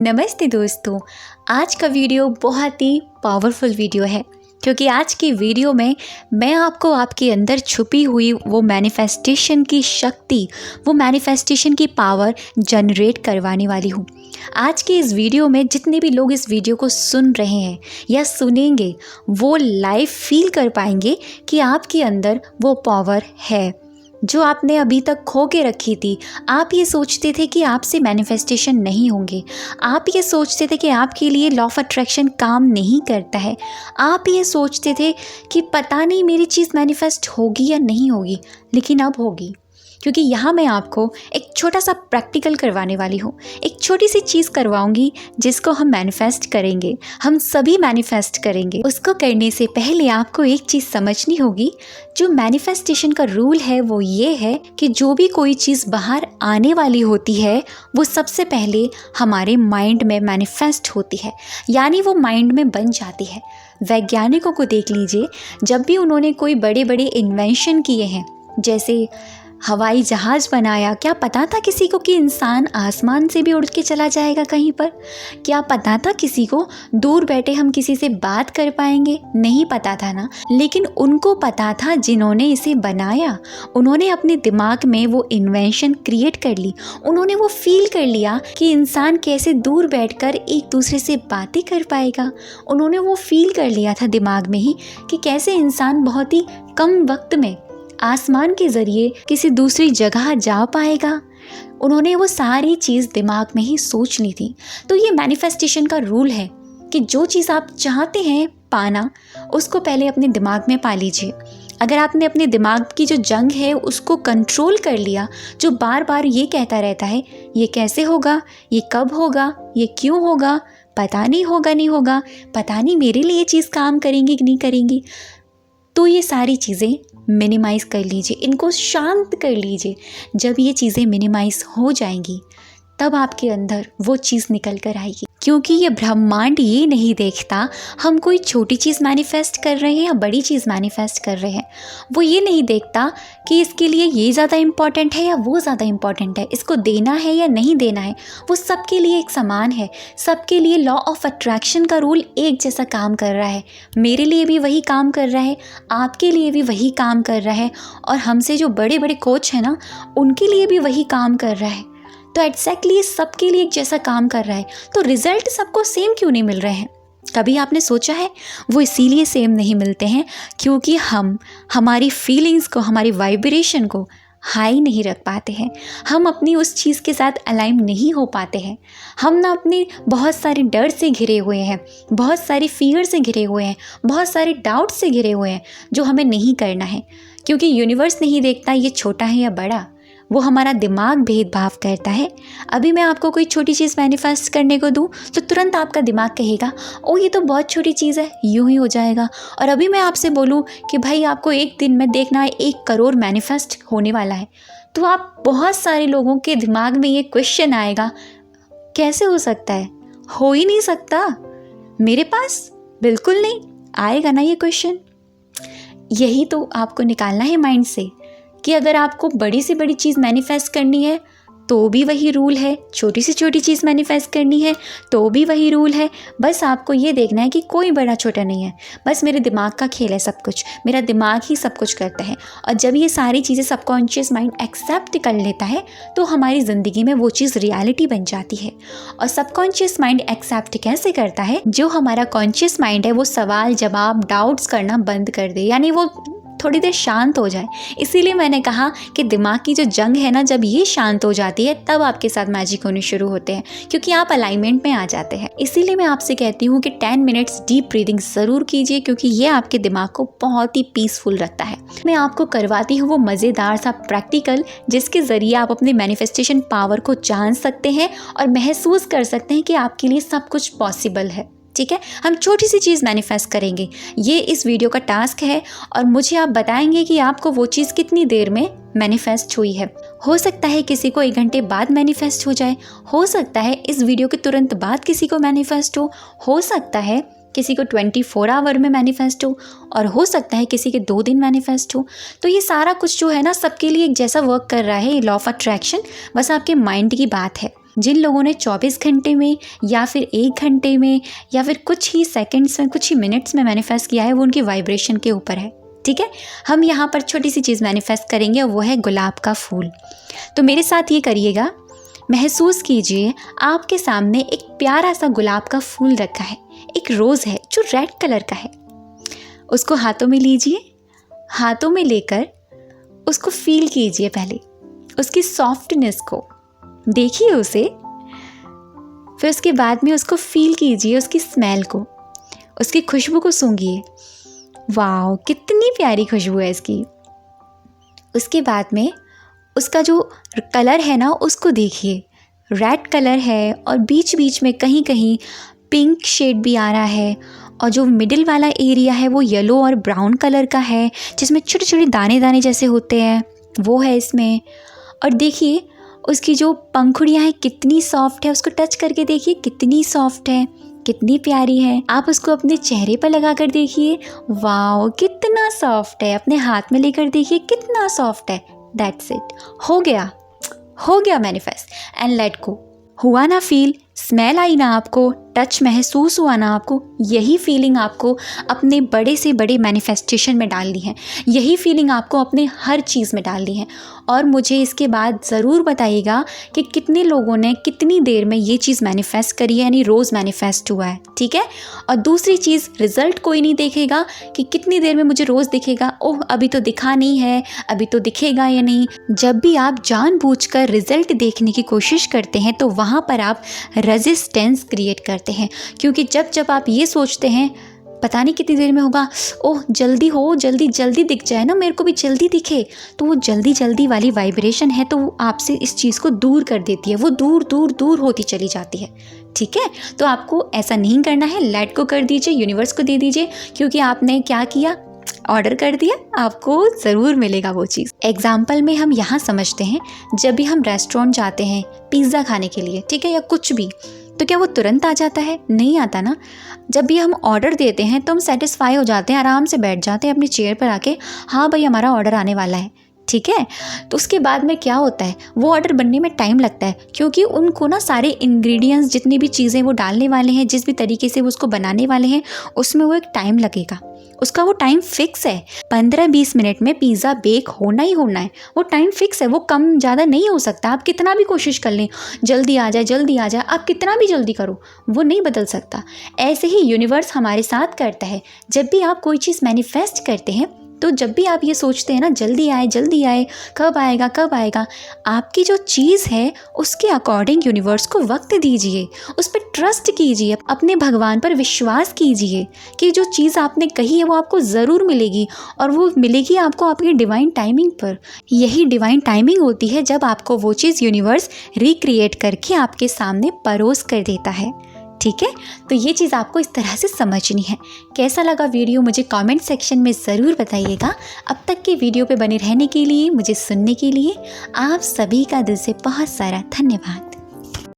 नमस्ते दोस्तों। आज का वीडियो बहुत ही पावरफुल वीडियो है क्योंकि आज की वीडियो में मैं आपको आपके अंदर छुपी हुई वो मैनिफेस्टेशन की शक्ति, वो मैनिफेस्टेशन की पावर जनरेट करवाने वाली हूँ। आज की इस वीडियो में जितने भी लोग इस वीडियो को सुन रहे हैं या सुनेंगे वो लाइव फील कर पाएंगे कि आपके अंदर वो पावर है जो आपने अभी तक खो के रखी थी। आप ये सोचते थे कि आपसे मैनिफेस्टेशन नहीं होंगे, आप ये सोचते थे कि आपके लिए लॉ ऑफ अट्रैक्शन काम नहीं करता है, आप ये सोचते थे कि पता नहीं मेरी चीज़ मैनिफेस्ट होगी या नहीं होगी, लेकिन अब होगी। क्योंकि यहाँ मैं आपको एक छोटा सा प्रैक्टिकल करवाने वाली हूँ, एक छोटी सी चीज़ करवाऊँगी जिसको हम मैनिफेस्ट करेंगे, हम सभी मैनिफेस्ट करेंगे। उसको करने से पहले आपको एक चीज़ समझनी होगी। जो मैनिफेस्टेशन का रूल है वो ये है कि जो भी कोई चीज़ बाहर आने वाली होती है वो सबसे पहले हमारे माइंड में मैनिफेस्ट होती है, यानी वो माइंड में बन जाती है। वैज्ञानिकों को देख लीजिए, जब भी उन्होंने कोई बड़े बड़े इन्वेंशन किए हैं, जैसे हवाई जहाज़ बनाया, क्या पता था किसी को कि इंसान आसमान से भी उड़ के चला जाएगा कहीं पर? क्या पता था किसी को दूर बैठे हम किसी से बात कर पाएंगे? नहीं पता था ना। लेकिन उनको पता था जिन्होंने इसे बनाया, उन्होंने अपने दिमाग में वो इन्वेंशन क्रिएट कर ली, उन्होंने वो फील कर लिया कि इंसान कैसे दूर बैठकर एक दूसरे से बातें कर पाएगा। उन्होंने वो फील कर लिया था दिमाग में ही कि कैसे इंसान बहुत ही कम वक्त में आसमान के ज़रिए किसी दूसरी जगह जा पाएगा। उन्होंने वो सारी चीज़ दिमाग में ही सोच ली थी। तो ये मैनिफेस्टेशन का रूल है कि जो चीज़ आप चाहते हैं पाना, उसको पहले अपने दिमाग में पा लीजिए। अगर आपने अपने दिमाग की जो जंग है उसको कंट्रोल कर लिया, जो बार बार ये कहता रहता है ये कैसे होगा, ये कब होगा, ये क्यों होगा, पता नहीं होगा नहीं होगा, पता नहीं मेरे लिए ये चीज़ काम करेंगी कि नहीं करेंगी, तो ये सारी चीज़ें मिनिमाइज़ कर लीजिए, इनको शांत कर लीजिए। जब ये चीज़ें मिनिमाइज़ हो जाएंगी तब आपके अंदर वो चीज़ निकल कर आएगी। क्योंकि ये ब्रह्मांड ये नहीं देखता हम कोई छोटी चीज़ मैनिफेस्ट कर रहे हैं या बड़ी चीज़ मैनिफेस्ट कर रहे हैं। वो ये नहीं देखता कि इसके लिए ये ज़्यादा इम्पॉर्टेंट है या वो ज़्यादा इम्पॉर्टेंट है, इसको देना है या नहीं देना है। वो सबके लिए एक समान है। सबके लिए लॉ ऑफ अट्रैक्शन का रूल एक जैसा काम कर रहा है। मेरे लिए भी वही काम कर रहा है, आपके लिए भी वही काम कर रहा है, और हमसे जो बड़े बड़े कोच हैं ना, उनके लिए भी वही काम कर रहा है। तो एग्जैक्टली सबके लिए एक जैसा काम कर रहा है। तो रिजल्ट सबको सेम क्यों नहीं मिल रहे हैं? कभी आपने सोचा है? वो इसीलिए सेम नहीं मिलते हैं क्योंकि हम हमारी फीलिंग्स को, हमारी वाइब्रेशन को हाई नहीं रख पाते हैं। हम अपनी उस चीज़ के साथ अलाइन नहीं हो पाते हैं। हम ना अपने बहुत सारे डर से घिरे हुए हैं, बहुत सारी फियर से घिरे हुए हैं, बहुत सारे डाउट से घिरे हुए हैं, जो हमें नहीं करना है। क्योंकि यूनिवर्स नहीं देखता ये छोटा है या बड़ा, वो हमारा दिमाग भेदभाव करता है। अभी मैं आपको कोई छोटी चीज़ मैनिफेस्ट करने को दूँ तो तुरंत आपका दिमाग कहेगा ओ ये तो बहुत छोटी चीज़ है, यूं ही हो जाएगा। और अभी मैं आपसे बोलूँ कि भाई आपको एक दिन में देखना है 1 करोड़ मैनिफेस्ट होने वाला है, तो आप बहुत सारे लोगों के दिमाग में ये क्वेश्चन आएगा, कैसे हो सकता है? हो ही नहीं सकता मेरे पास, बिल्कुल नहीं आएगा ना ये क्वेश्चन। यही तो आपको निकालना है माइंड से कि अगर आपको बड़ी से बड़ी चीज़ मैनिफेस्ट करनी है तो भी वही रूल है, छोटी से छोटी चीज़ मैनिफेस्ट करनी है तो भी वही रूल है। बस आपको ये देखना है कि कोई बड़ा छोटा नहीं है, बस मेरे दिमाग का खेल है सब कुछ, मेरा दिमाग ही सब कुछ करता है। और जब ये सारी चीज़ें सबकॉन्शियस माइंड एक्सेप्ट कर लेता है तो हमारी ज़िंदगी में वो चीज़ रियलिटी बन जाती है। और सबकॉन्शियस माइंड एक्सेप्ट कैसे करता है? जो हमारा कॉन्शियस माइंड है वो सवाल जवाब डाउट्स करना बंद कर दे, यानी वो थोड़ी देर शांत हो जाए। इसीलिए मैंने कहा कि दिमाग की जो जंग है ना, जब ये शांत हो जाती है तब आपके साथ मैजिक होने शुरू होते हैं, क्योंकि आप अलाइनमेंट में आ जाते हैं। इसीलिए मैं आपसे कहती हूँ कि 10 मिनट्स डीप ब्रीदिंग ज़रूर कीजिए, क्योंकि ये आपके दिमाग को बहुत ही पीसफुल रखता है। मैं आपको करवाती हूँ वो मज़ेदार सा प्रैक्टिकल जिसके ज़रिए आप अपने मैनिफेस्टेशन पावर को जान सकते हैं और महसूस कर सकते हैं कि आपके लिए सब कुछ पॉसिबल है। ठीक है, हम छोटी सी चीज़ मैनिफेस्ट करेंगे, ये इस वीडियो का टास्क है, और मुझे आप बताएंगे कि आपको वो चीज़ कितनी देर में मैनिफेस्ट हुई है। हो सकता है किसी को 1 घंटे बाद मैनिफेस्ट हो जाए, हो सकता है इस वीडियो के तुरंत बाद किसी को मैनिफेस्ट हो सकता है किसी को 24 आवर में मैनिफेस्ट और हो सकता है किसी के 2 दिन मैनिफेस्ट हो। तो ये सारा कुछ जो है ना, सबके लिए एक जैसा वर्क कर रहा है, ये लॉ ऑफ अट्रैक्शन बस आपके माइंड की बात है। जिन लोगों ने 24 घंटे में या फिर 1 घंटे में या फिर कुछ ही सेकंड्स में, कुछ ही मिनट्स में मैनिफेस्ट किया है, वो उनकी वाइब्रेशन के ऊपर है। ठीक है, हम यहाँ पर छोटी सी चीज़ मैनिफेस्ट करेंगे और वो है गुलाब का फूल। तो मेरे साथ ये करिएगा, महसूस कीजिए आपके सामने एक प्यारा सा गुलाब का फूल रखा है, एक रोज़ है जो रेड कलर का है। उसको हाथों में लीजिए, हाथों में लेकर उसको फील कीजिए, पहले उसकी सॉफ्टनेस को देखिए उसे, फिर उसके बाद में उसको फील कीजिए, उसकी स्मेल को, उसकी खुशबू को सूंघिए। वाह, कितनी प्यारी खुशबू है इसकी। उसके बाद में उसका जो कलर है ना, उसको देखिए, रेड कलर है और बीच बीच में कहीं कहीं पिंक शेड भी आ रहा है, और जो मिडिल वाला एरिया है वो येलो और ब्राउन कलर का है, जिसमें छोटे छोटे दाने दाने जैसे होते हैं, वो है इसमें। और देखिए उसकी जो पंखुड़ियाँ हैं कितनी सॉफ्ट है, उसको टच करके देखिए कितनी सॉफ्ट है, कितनी प्यारी है। आप उसको अपने चेहरे पर लगा कर देखिए, वाह कितना सॉफ्ट है। अपने हाथ में लेकर देखिए कितना सॉफ्ट है। दैट्स इट, हो गया मैनिफेस्ट एंड लेट गो। हुआ ना फील, स्मेल आई ना आपको, टच महसूस हुआ ना आपको, यही फीलिंग आपको अपने बड़े से बड़े मैनिफेस्टेशन में डालनी है, यही फीलिंग आपको अपने हर चीज़ में डालनी है। और मुझे इसके बाद ज़रूर बताइएगा कि कितने लोगों ने कितनी देर में ये चीज़ मैनिफेस्ट करी है, यानी रोज़ मैनिफेस्ट हुआ है। ठीक है, और दूसरी चीज़, रिज़ल्ट कोई नहीं देखेगा कि कितनी देर में मुझे रोज़ दिखेगा, ओह अभी तो दिखा नहीं है, अभी तो दिखेगा या नहीं। जब भी आप जानबूझकर रिज़ल्ट देखने की कोशिश करते हैं तो वहाँ पर आप रेजिस्टेंस क्रिएट करते हैं, क्योंकि जब आप ये सोचते हैं पता नहीं कितनी देर में होगा, ओह जल्दी हो, जल्दी जल्दी दिख जाए ना, मेरे को भी जल्दी दिखे, तो वो जल्दी जल्दी वाली वाइब्रेशन है, तो वो आपसे इस चीज़ को दूर कर देती है, वो दूर दूर दूर होती चली जाती है। ठीक है, तो आपको ऐसा नहीं करना है, लेट गो कर दीजिए, यूनिवर्स को दे दीजिए, क्योंकि आपने क्या किया, ऑर्डर कर दिया, आपको ज़रूर मिलेगा वो चीज़। एग्जाम्पल में हम यहाँ समझते हैं, जब भी हम रेस्टोरेंट जाते हैं पिज़्ज़ा खाने के लिए, ठीक है, या कुछ भी, तो क्या वो तुरंत आ जाता है? नहीं आता ना। जब भी हम ऑर्डर देते हैं तो हम सेटिस्फाई हो जाते हैं, आराम से बैठ जाते हैं अपनी चेयर पर आके, हाँ भाई हमारा ऑर्डर आने वाला है। ठीक है, तो उसके बाद में क्या होता है, वो ऑर्डर बनने में टाइम लगता है, क्योंकि उनको ना सारे इंग्रेडिएंट्स, जितनी भी चीज़ें वो डालने वाले हैं, जिस भी तरीके से वो उसको बनाने वाले हैं, उसमें वो एक टाइम लगेगा, उसका वो टाइम फिक्स है। 15-20 मिनट में पिज़्ज़ा बेक होना ही होना है, वो टाइम फिक्स है, वो कम ज़्यादा नहीं हो सकता। आप कितना भी कोशिश कर लें, जल्दी आ जाए जल्दी आ जाए, आप कितना भी जल्दी करो, वो नहीं बदल सकता। ऐसे ही यूनिवर्स हमारे साथ करता है। जब भी आप कोई चीज़ मैनिफेस्ट करते हैं, तो जब भी आप ये सोचते हैं ना जल्दी आए, कब आएगा, आपकी जो चीज़ है उसके अकॉर्डिंग यूनिवर्स को वक्त दीजिए, उस पर ट्रस्ट कीजिए, अपने भगवान पर विश्वास कीजिए कि जो चीज़ आपने कही है वो आपको ज़रूर मिलेगी, और वो मिलेगी आपको आपकी डिवाइन टाइमिंग पर। यही डिवाइन टाइमिंग होती है जब आपको वो चीज़ यूनिवर्स रिक्रिएट करके आपके सामने परोस कर देता है। ठीक है, तो ये चीज़ आपको इस तरह से समझनी है। कैसा लगा वीडियो मुझे कमेंट सेक्शन में ज़रूर बताइएगा। अब तक के वीडियो पे बने रहने के लिए, मुझे सुनने के लिए आप सभी का दिल से बहुत सारा धन्यवाद।